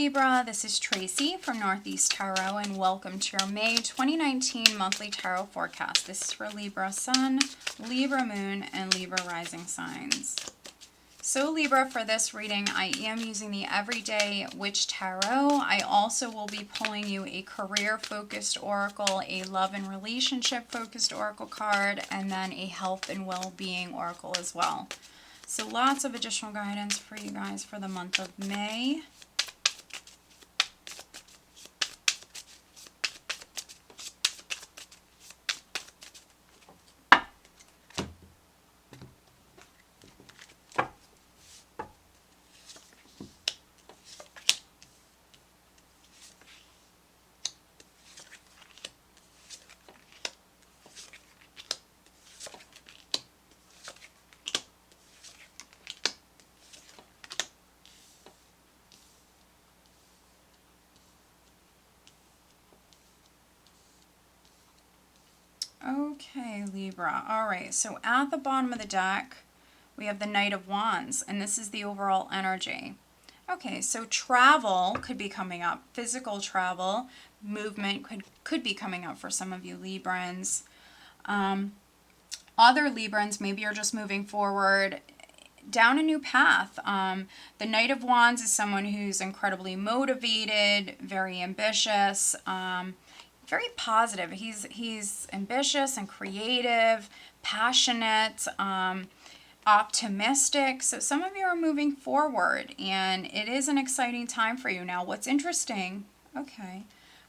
Libra, this is Tracy from Northeast Tarot, and welcome to your May 2019 monthly tarot forecast. This is for Libra Sun, Libra Moon, and Libra Rising signs. So Libra, for this reading, I am using the Everyday Witch Tarot. I also will be pulling you a career-focused oracle, a love and relationship-focused oracle card, and then a health and well-being oracle as well. So lots of additional guidance for you guys for the month of May. Okay, Libra. All right, so at the bottom of the deck, we have the Knight of Wands, and this is the overall energy. Okay, so travel could be coming up. Physical travel, movement could be coming up for some of you Librans. Other Librans, maybe you're just moving forward down a new path. The Knight of Wands is someone who's incredibly motivated, very ambitious, very positive. He's ambitious and creative, passionate, optimistic. So some of you are moving forward, and it is an exciting time for you. Now, what's interesting,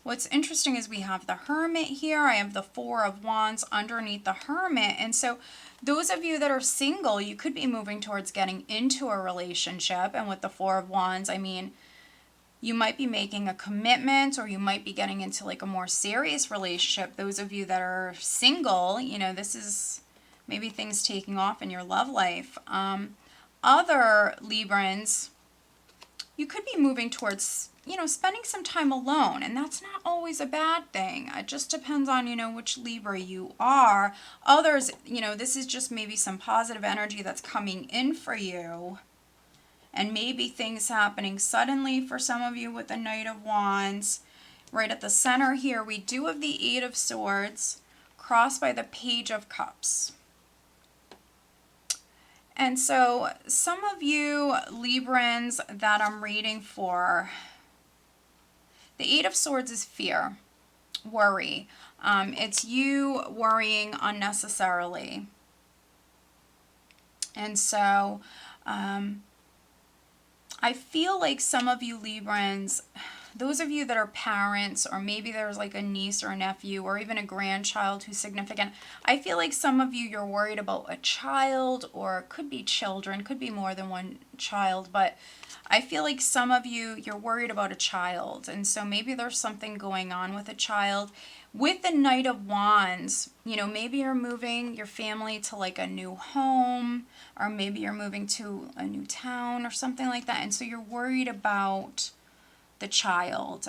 what's interesting is we have the Hermit here. I have the Four of Wands underneath the Hermit. And so those of you that are single, you could be moving towards getting into a relationship. And with the Four of Wands, I mean, you might be making a commitment, or you might be getting into like a more serious relationship. Those of you that are single, you know, this is maybe things taking off in your love life. Other Librans, you could be moving towards, you know, spending some time alone, and that's not always a bad thing. It just depends on, you know, which Libra you are. Others, you know, this is just maybe some positive energy that's coming in for you. And maybe things happening suddenly for some of you with the Knight of Wands. Right at the center here, we do have the Eight of Swords, crossed by the Page of Cups. And so some of you Librans that I'm reading for, the Eight of Swords is fear, worry. It's you worrying unnecessarily. And so I feel like some of you Librans, those of you that are parents, or maybe there's like a niece or a nephew or even a grandchild who's significant, I feel like some of you, you're worried about a child, or it could be children, could be more than one child, but I feel like some of you, you're worried about a child. And so maybe there's something going on with a child. With the Knight of Wands, you know, maybe you're moving your family to like a new home, or maybe you're moving to a new town or something like that. And so you're worried about the child,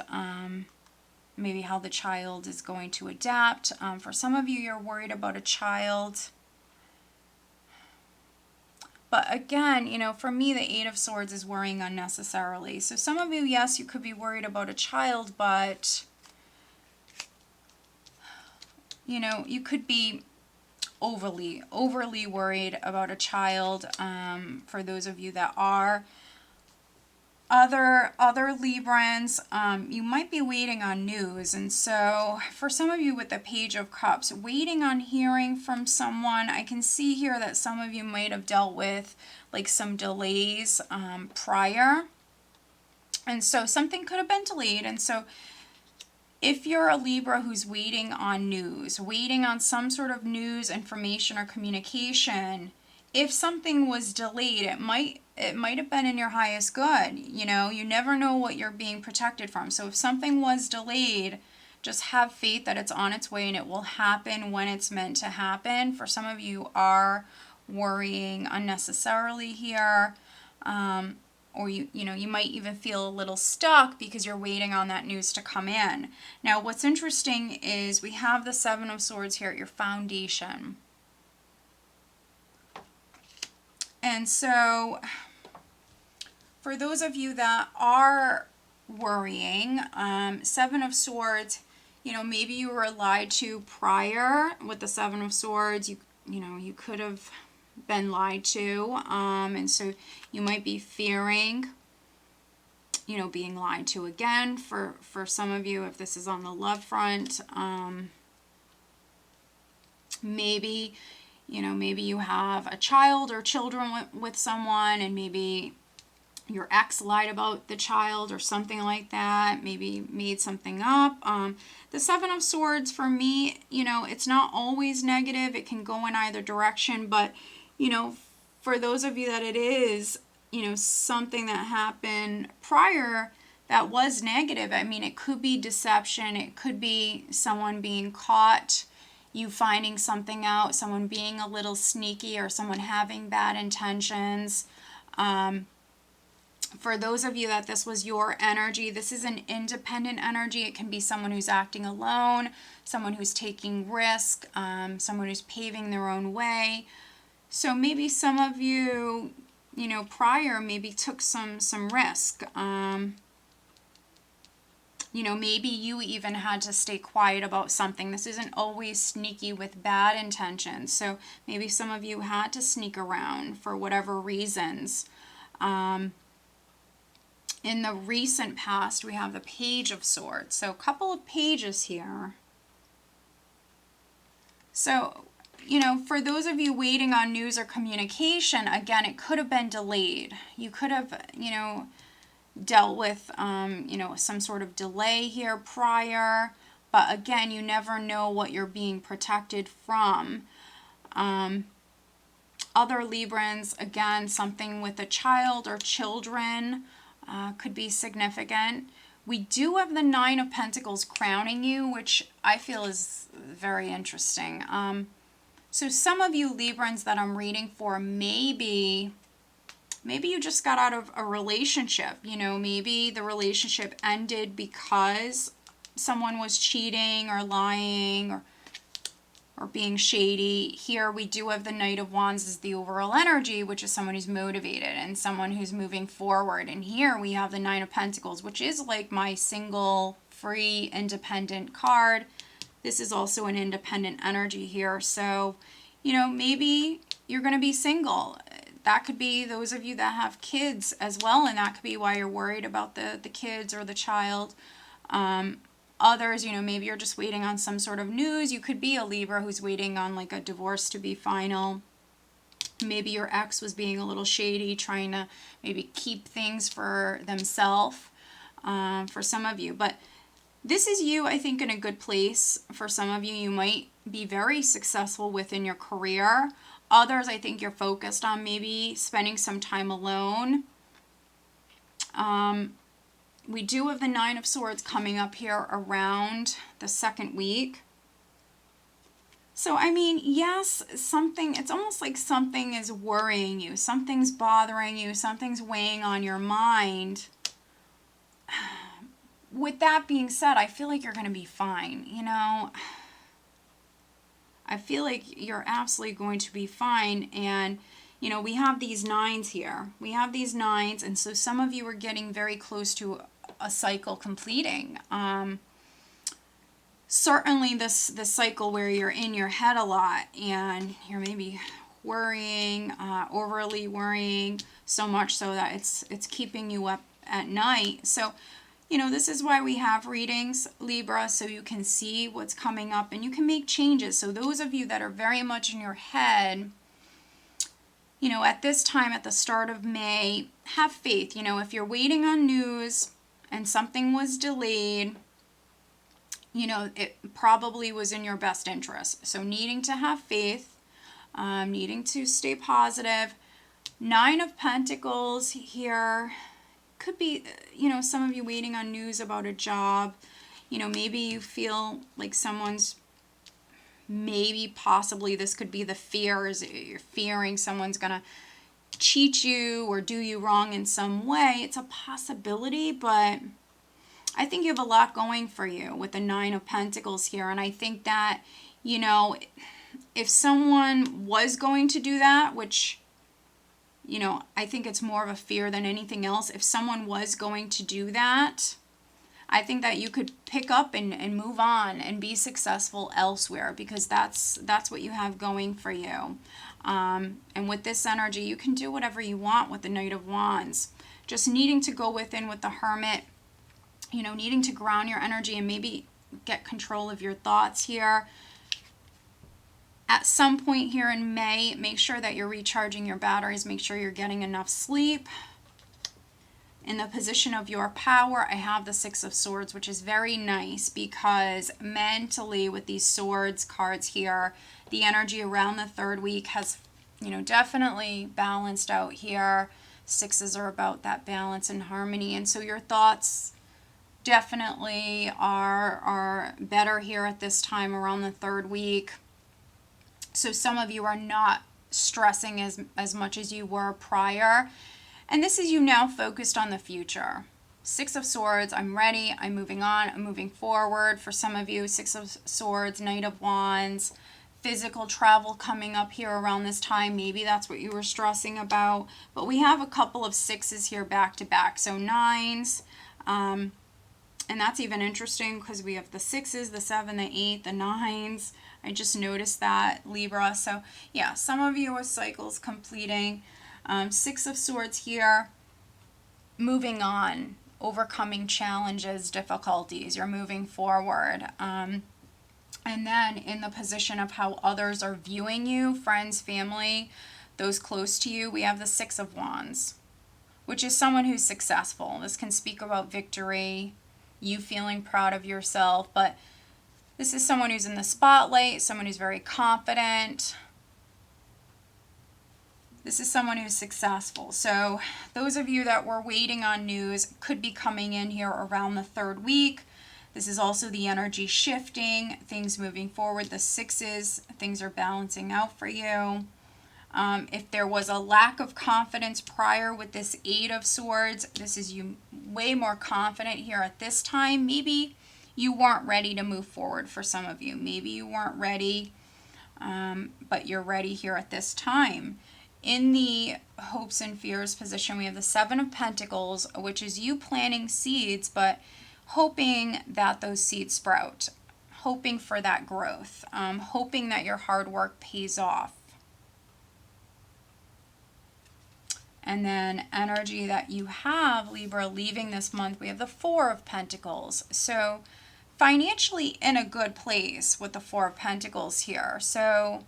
maybe how the child is going to adapt. For some of you, you're worried about a child. But again, you know, for me, the Eight of Swords is worrying unnecessarily. So some of you, yes, you could be worried about a child, but you know, you could be overly worried about a child, for those of you that are. Other Librans, you might be waiting on news. And so for some of you with the Page of Cups, waiting on hearing from someone, I can see here that some of you might have dealt with like some delays prior. And so something could have been delayed. And so if you're a Libra who's waiting on news, waiting on some sort of news, information, or communication, if something was delayed, it might have been in your highest good. You know, you never know what you're being protected from. So if something was delayed, just have faith that it's on its way and it will happen when it's meant to happen. For some of you are worrying unnecessarily here. Or you know, you might even feel a little stuck because you're waiting on that news to come in. Now, what's interesting is we have the Seven of Swords here at your foundation. And so for those of you that are worrying. Seven of Swords, maybe you were lied to prior with the Seven of Swords. You could have been lied to. And so you might be fearing, being lied to again for some of you if this is on the love front. Maybe you have a child or children with someone, and maybe your ex lied about the child or something like that, maybe made something up. The Seven of Swords for me, it's not always negative. It can go in either direction, but, for those of you that it is, something that happened prior that was negative. I mean, it could be deception. It could be someone being caught, you finding something out, someone being a little sneaky, or someone having bad intentions. For those of you that this was your energy, this is an independent energy. It can be someone who's acting alone, someone who's taking risk, someone who's paving their own way. So maybe some of you, prior maybe took some risk. Maybe you even had to stay quiet about something. This isn't always sneaky with bad intentions. So maybe some of you had to sneak around for whatever reasons. In the recent past, we have the Page of Swords. So a couple of pages here. So, for those of you waiting on news or communication, again, it could have been delayed. You could have, dealt with, some sort of delay here prior. But again, you never know what you're being protected from. Other Librans, again, something with a child or children could be significant. We do have the Nine of Pentacles crowning you, which I feel is very interesting. So some of you Librans that I'm reading for, maybe you just got out of a relationship. Maybe the relationship ended because someone was cheating or lying or being shady. Here we do have the Knight of Wands as the overall energy, which is someone who's motivated and someone who's moving forward. And here we have the Nine of Pentacles, which is like my single, free, independent card. This is also an independent energy here. So, maybe you're going to be single. That could be those of you that have kids as well, and that could be why you're worried about the kids or the child. Others, maybe you're just waiting on some sort of news. You could be a Libra who's waiting on like a divorce to be final. Maybe your ex was being a little shady, trying to maybe keep things for themselves, for some of you. But this is you, I think, in a good place. For some of you, you might be very successful within your career. Others, I think you're focused on maybe spending some time alone. We do have the Nine of Swords coming up here around the second week. So, I mean, yes, it's almost like something is worrying you. Something's bothering you. Something's weighing on your mind. With that being said, I feel like you're going to be fine. I feel like you're absolutely going to be fine. And, we have these nines here. We have these nines. And so some of you are getting very close to a cycle completing. Certainly this cycle where you're in your head a lot and you're maybe worrying, overly worrying, so much so that it's keeping you up at night. So, this is why we have readings, Libra, so you can see what's coming up and you can make changes. So those of you that are very much in your head, at this time, at the start of May, have faith. If you're waiting on news and something was delayed, it probably was in your best interest. So needing to have faith, needing to stay positive. Nine of Pentacles here could be, some of you waiting on news about a job. Maybe you feel like someone's, possibly this could be the fears. You're fearing someone's going to cheat you or do you wrong in some way. It's a possibility, but I think you have a lot going for you with the Nine of Pentacles here. And I think that, if someone was going to do that, which you know, I think it's more of a fear than anything else. If someone was going to do that, I think that you could pick up and move on and be successful elsewhere, because that's what you have going for you. And with this energy, you can do whatever you want with the Knight of Wands. Just needing to go within with the Hermit, you know, needing to ground your energy and maybe get control of your thoughts here. At some point here in May, make sure that you're recharging your batteries. Make sure you're getting enough sleep. In the position of your power, I have the Six of Swords, which is very nice because mentally with these swords cards here, the energy around the third week has, you know, definitely balanced out here. Sixes are about that balance and harmony. And so your thoughts definitely are better here at this time around the third week. So some of you are not stressing as much as you were prior. And this is you now focused on the future. Six of Swords, I'm ready, I'm moving on, I'm moving forward. For some of you, Six of Swords, Knight of Wands, physical travel coming up here around this time. Maybe that's what you were stressing about. But we have a couple of sixes here back to back. So nines, and that's even interesting because we have the sixes, the seven, the eight, the nines. I just noticed that, Libra. So yeah, some of you with cycles completing. Six of Swords here, moving on, overcoming challenges, difficulties, you're moving forward. And then in the position of how others are viewing you, friends, family, those close to you, we have the Six of Wands, which is someone who's successful. This can speak about victory, you feeling proud of yourself, but this is someone who's in the spotlight, someone who's very confident. This is someone who's successful. So those of you that were waiting on news could be coming in here around the third week. This is also the energy shifting, things moving forward. The sixes, things are balancing out for you. If there was a lack of confidence prior with this Eight of Swords, this is you way more confident here at this time. Maybe you weren't ready to move forward for some of you. Maybe you weren't ready, but you're ready here at this time. In the hopes and fears position, we have the Seven of Pentacles, which is you planting seeds, but hoping that those seeds sprout, hoping for that growth, hoping that your hard work pays off. And then energy that you have, Libra, leaving this month, we have the Four of Pentacles. So financially in a good place with the Four of Pentacles here. So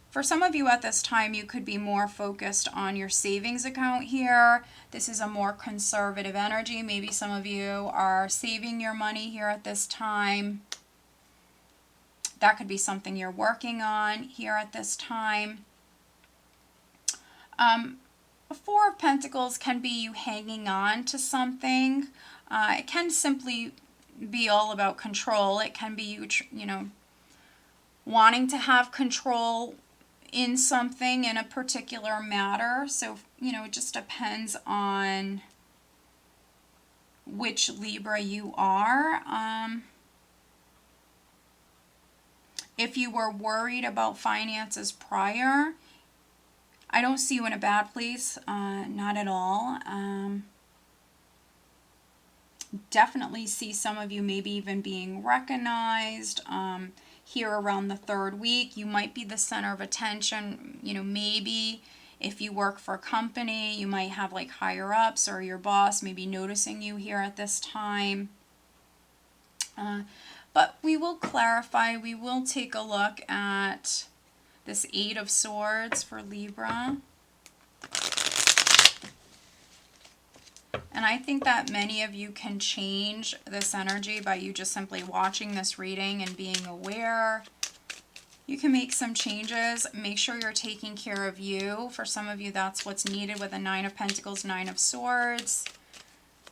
for some of you at this time, you could be more focused on your savings account here. This is a more conservative energy. Maybe some of you are saving your money here at this time. That could be something you're working on here at this time. A Four of Pentacles can be you hanging on to something. It can simply be all about control. It can be you know, wanting to have control in something, in a particular matter. So, you know, it just depends on which Libra you are. If you were worried about finances prior, I don't see you in a bad place, not at all. Definitely see some of you maybe even being recognized. Here around the third week, you might be the center of attention. You know, maybe if you work for a company, you might have like higher ups or your boss maybe noticing you here at this time. But we will clarify, we will take a look at this Eight of Swords for Libra. And I think that many of you can change this energy by you just simply watching this reading and being aware. You can make some changes. Make sure you're taking care of you. For some of you, that's what's needed with a Nine of Pentacles, Nine of Swords.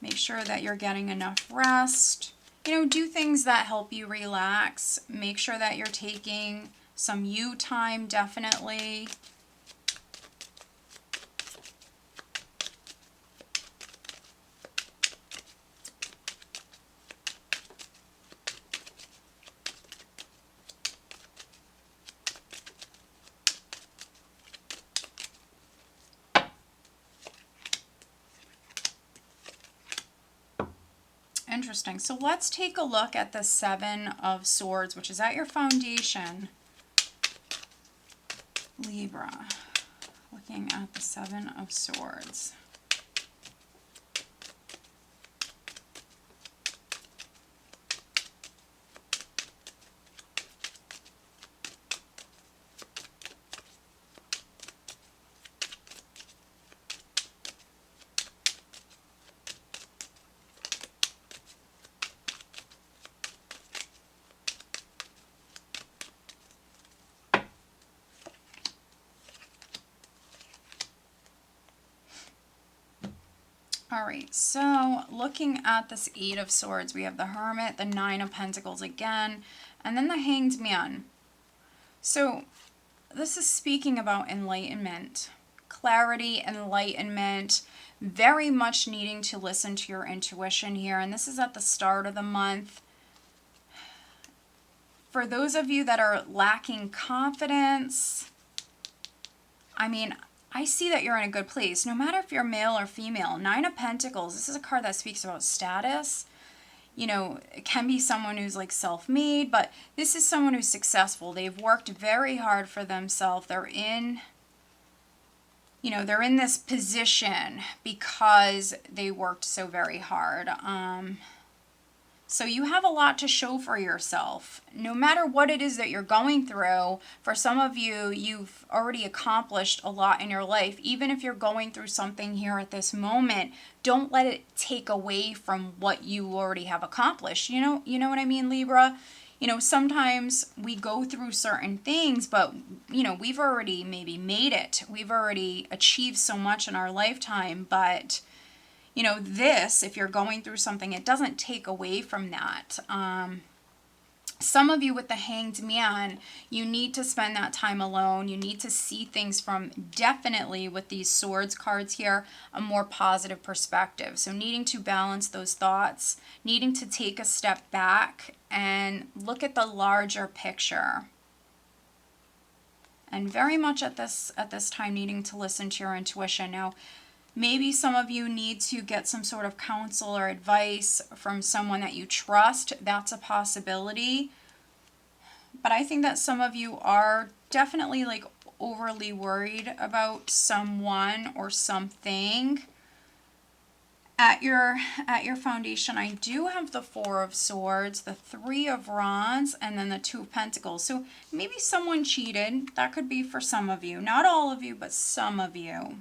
Make sure that you're getting enough rest. You know, do things that help you relax. Make sure that you're taking some you time, definitely. interesting. So let's take a look at the Seven of Swords, which is at your foundation, Libra. Looking at the Seven of Swords. All right, so looking at this Eight of Swords, we have the Hermit, the Nine of Pentacles again, and then the Hanged Man. So this is speaking about enlightenment, clarity, enlightenment, very much needing to listen to your intuition here. And this is at the start of the month. For those of you that are lacking confidence, I mean, I see that you're in a good place. No matter if you're male or female, Nine of Pentacles, this is a card that speaks about status. You know, it can be someone who's like self-made, but this is someone who's successful. They've worked very hard for themselves. They're in, you know, they're in this position because they worked so very hard. So you have a lot to show for yourself. No matter what it is that you're going through, for some of you, you've already accomplished a lot in your life. Even if you're going through something here at this moment, don't let it take away from what you already have accomplished. You know what I mean, Libra? You know, sometimes we go through certain things, but, you know, we've already maybe made it. We've already achieved so much in our lifetime, but you know, this, if you're going through something, it doesn't take away from that. Some of you with the Hanged Man, you need to spend that time alone. You need to see things from, definitely with these Swords cards here, a more positive perspective. So needing to balance those thoughts, needing to take a step back and look at the larger picture. And very much at this time needing to listen to your intuition. Now, maybe some of you need to get some sort of counsel or advice from someone that you trust. That's a possibility. But I think that some of you are definitely like overly worried about someone or something. At your foundation, I do have the Four of Swords, the Three of Wands, and then the Two of Pentacles. So maybe someone cheated. That could be for some of you. Not all of you, but some of you.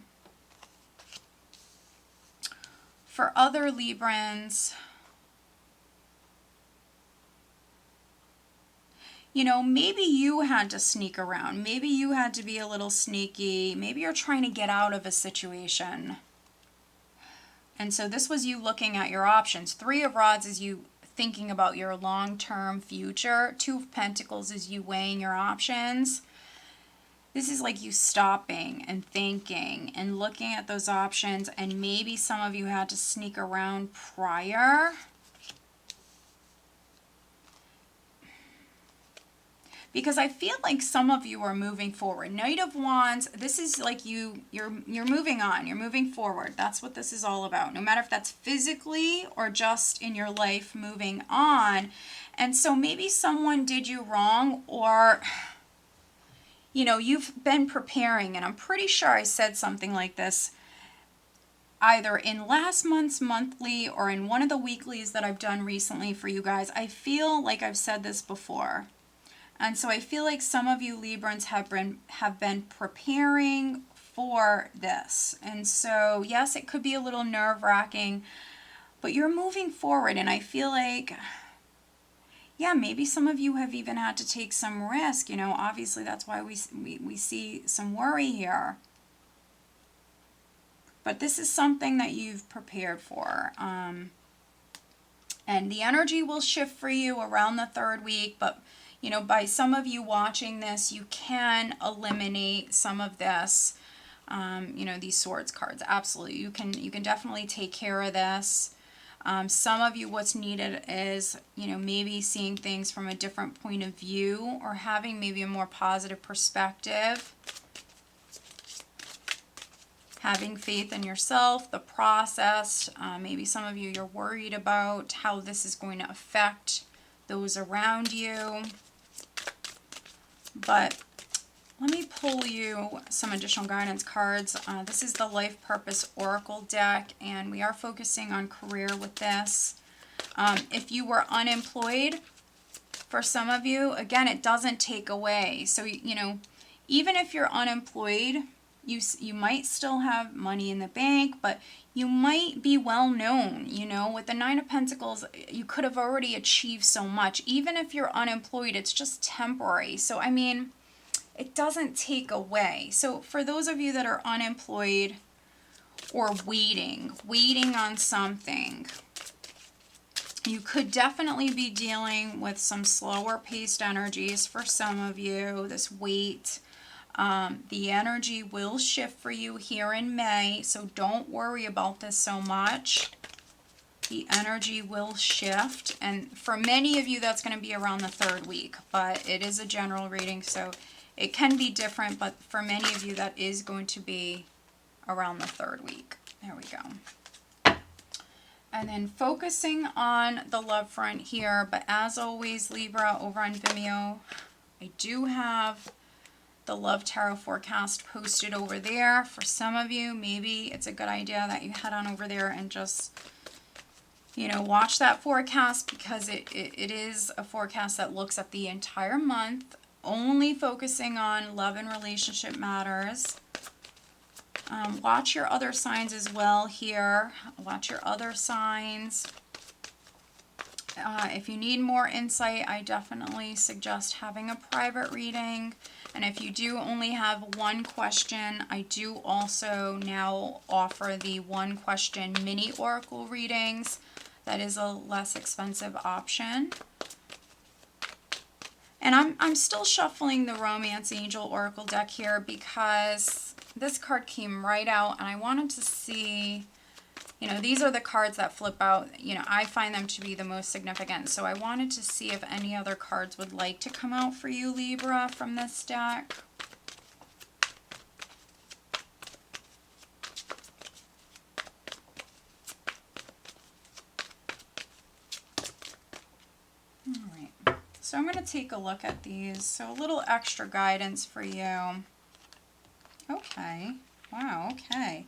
For other Librans, you know, maybe you had to sneak around. Maybe you had to be a little sneaky. Maybe you're trying to get out of a situation. And so this was you looking at your options. Three of Rods is you thinking about your long-term future. Two of Pentacles is you weighing your options. This is like you stopping and thinking and looking at those options, and maybe some of you had to sneak around prior. Because I feel like some of you are moving forward. Knight of Wands, this is like you're moving on, you're moving forward. That's what this is all about. No matter if that's physically or just in your life, moving on. And so maybe someone did you wrong, or you know, you've been preparing, and I'm pretty sure I said something like this either in last month's monthly or in one of the weeklies that I've done recently for you guys. I feel like I've said this before. And so I feel like some of you Librans have been preparing for this. And so, yes, it could be a little nerve-wracking, but you're moving forward. And I feel like, yeah, maybe some of you have even had to take some risk. You know, obviously that's why we see some worry here. But this is something that you've prepared for. And the energy will shift for you around the third week. But, you know, by some of you watching this, you can eliminate some of this, you know, these Swords cards. Absolutely. You can definitely take care of this. Some of you, what's needed is, you know, maybe seeing things from a different point of view or having maybe a more positive perspective. having faith in yourself, the process. Maybe some of you, you're worried about how this is going to affect those around you. But let me pull you some additional guidance cards. This is the Life Purpose Oracle deck, and we are focusing on career with this. If you were unemployed, for some of you, again, it doesn't take away. So, you know, even if you're unemployed, you might still have money in the bank, but you might be well known. You know, with the Nine of Pentacles, you could have already achieved so much. Even if you're unemployed, it's just temporary. So, I mean, it doesn't take away. So for those of you that are unemployed or waiting on something, you could definitely be dealing with some slower paced energies for some of you, this wait. The energy will shift for you here in May, so don't worry about this so much. The energy will shift, and for many of you, that's going to be around the 3rd week, but it is a general reading, so it can be different, but for many of you, that is going to be around the 3rd week. There we go. And then focusing on the love front here, but as always, Libra, over on Vimeo, I do have the Love Tarot forecast posted over there. For some of you, maybe it's a good idea that you head on over there and just, you know, watch that forecast, because it is a forecast that looks at the entire month, only focusing on love and relationship matters. Watch your other signs as well here. Watch your other signs. If you need more insight, I definitely suggest having a private reading. And if you do only have one question, I do also now offer the one question mini oracle readings. That is a less expensive option. And I'm still shuffling the Romance Angel Oracle deck here because this card came right out, and I wanted to see, you know, these are the cards that flip out. You know, I find them to be the most significant. So I wanted to see if any other cards would like to come out for you, Libra, from this deck. So I'm going to take a look at these. So a little extra guidance for you. Okay. Wow, okay.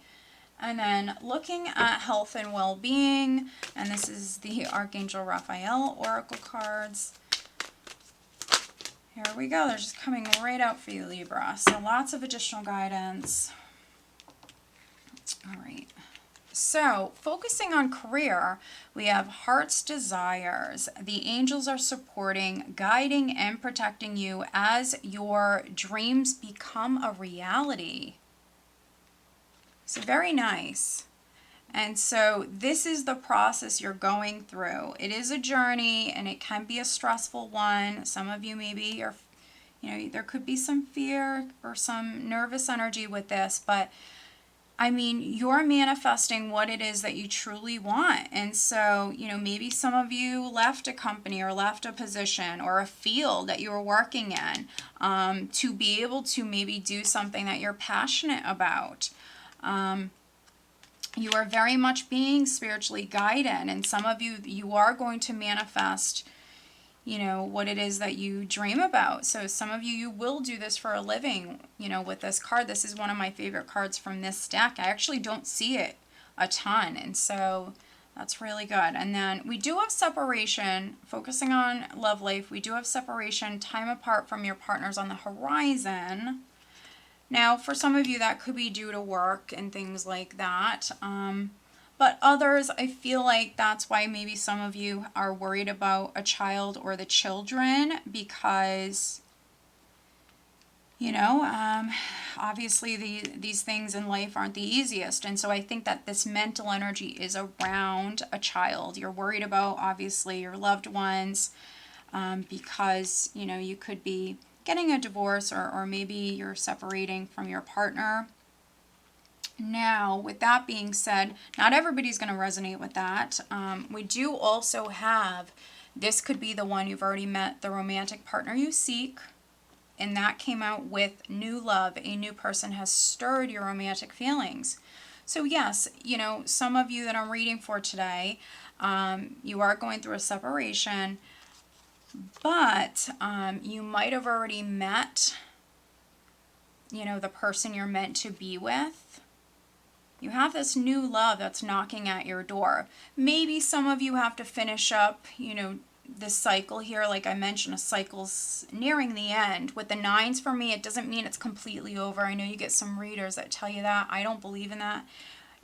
And then looking at health and well-being, and this is the Archangel Raphael Oracle cards. Here we go. They're just coming right out for you, Libra. So lots of additional guidance. All right. So, focusing on career, we have heart's desires. The angels are supporting, guiding, and protecting you as your dreams become a reality. So, very nice. And so, this is the process you're going through. It is a journey, and it can be a stressful one. Some of you maybe are, you know, there could be some fear or some nervous energy with this, but I mean, you're manifesting what it is that you truly want. And so, you know, maybe some of you left a company or left a position or a field that you were working in to be able to maybe do something that you're passionate about. You are very much being spiritually guided. And some of you, you are going to manifest, you know, what it is that you dream about. So some of you, you will do this for a living, you know, with this card. This is one of my favorite cards from this deck. I actually don't see it a ton, and so that's really good. And then we do have separation, focusing on love life. We do have separation, time apart from your partners on the horizon. Now, for some of you, that could be due to work and things like that. But others, I feel like that's why maybe some of you are worried about a child or the children, because, you know, obviously these things in life aren't the easiest. And so I think that this mental energy is around a child. You're worried about, obviously, your loved ones, because, you know, you could be getting a divorce, or maybe you're separating from your partner. Now, with that being said, not everybody's going to resonate with that. We do also have, this could be the one you've already met, the romantic partner you seek. and that came out with new love. A new person has stirred your romantic feelings. So yes, you know, some of you that I'm reading for today, you are going through a separation, but you might have already met, you know, the person you're meant to be with. You have this new love that's knocking at your door. Maybe some of you have to finish up, you know, this cycle here. Like I mentioned, a cycle's nearing the end. With the 9s for me, it doesn't mean it's completely over. I know you get some readers that tell you that. I don't believe in that.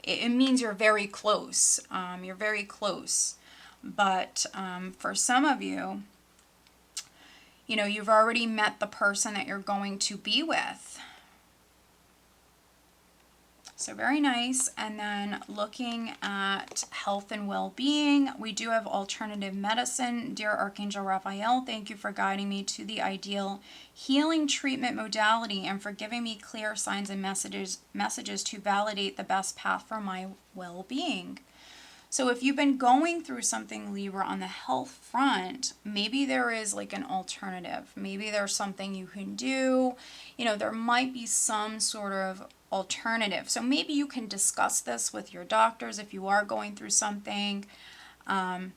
It means you're very close. You're very close. But for some of you, you know, you've already met the person that you're going to be with. So very nice. And then looking at health and well-being, we do have alternative medicine. Dear Archangel Raphael, thank you for guiding me to the ideal healing treatment modality and for giving me clear signs and messages to validate the best path for my well-being. So if you've been going through something, Libra, on the health front, maybe there is like an alternative. Maybe there's something you can do. You know, there might be some sort of alternative. So maybe you can discuss this with your doctors if you are going through something. For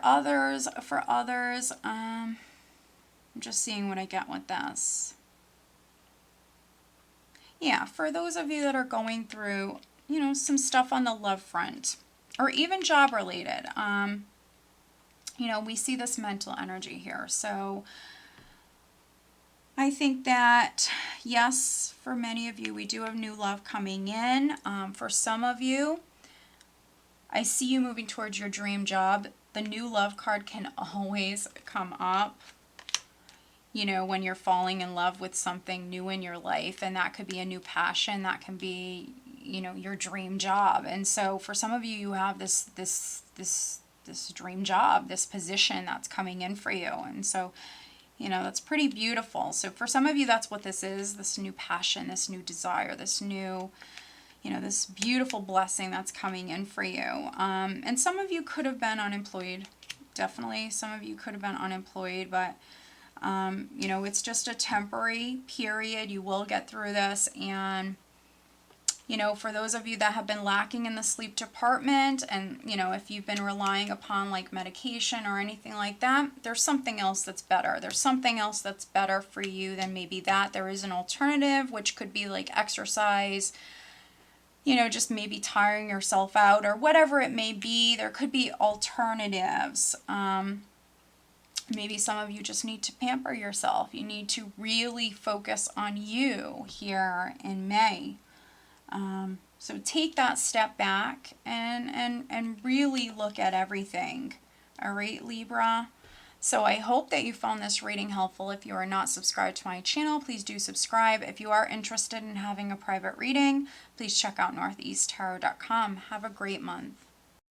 others, I'm just seeing what I get with this. Yeah, for those of you that are going through, you know, some stuff on the love front or even job related, you know, we see this mental energy here. So I think that, yes, for many of you, we do have new love coming in. For some of you, I see you moving towards your dream job. The new love card can always come up, you know, when you're falling in love with something new in your life. And that could be a new passion. That can be, you know, your dream job. And so for some of you, you have this dream job, this position that's coming in for you. And so, you know, that's pretty beautiful. So for some of you, that's what this is, this new passion, this new desire, this new, you know, this beautiful blessing that's coming in for you. And some of you could have been unemployed. Definitely, some of you could have been unemployed, but, you know, it's just a temporary period. You will get through this. And, you know, for those of you that have been lacking in the sleep department and, you know, if you've been relying upon like medication or anything like that, there's something else that's better. There's something else that's better for you than maybe that. There is an alternative, which could be like exercise, you know, just maybe tiring yourself out or whatever it may be. There could be alternatives. Maybe some of you just need to pamper yourself. You need to really focus on you here in May. So take that step back and really look at everything. All right, Libra. So I hope that you found this reading helpful. If you are not subscribed to my channel, please do subscribe. If you are interested in having a private reading, please check out northeasttarot.com. Have a great month.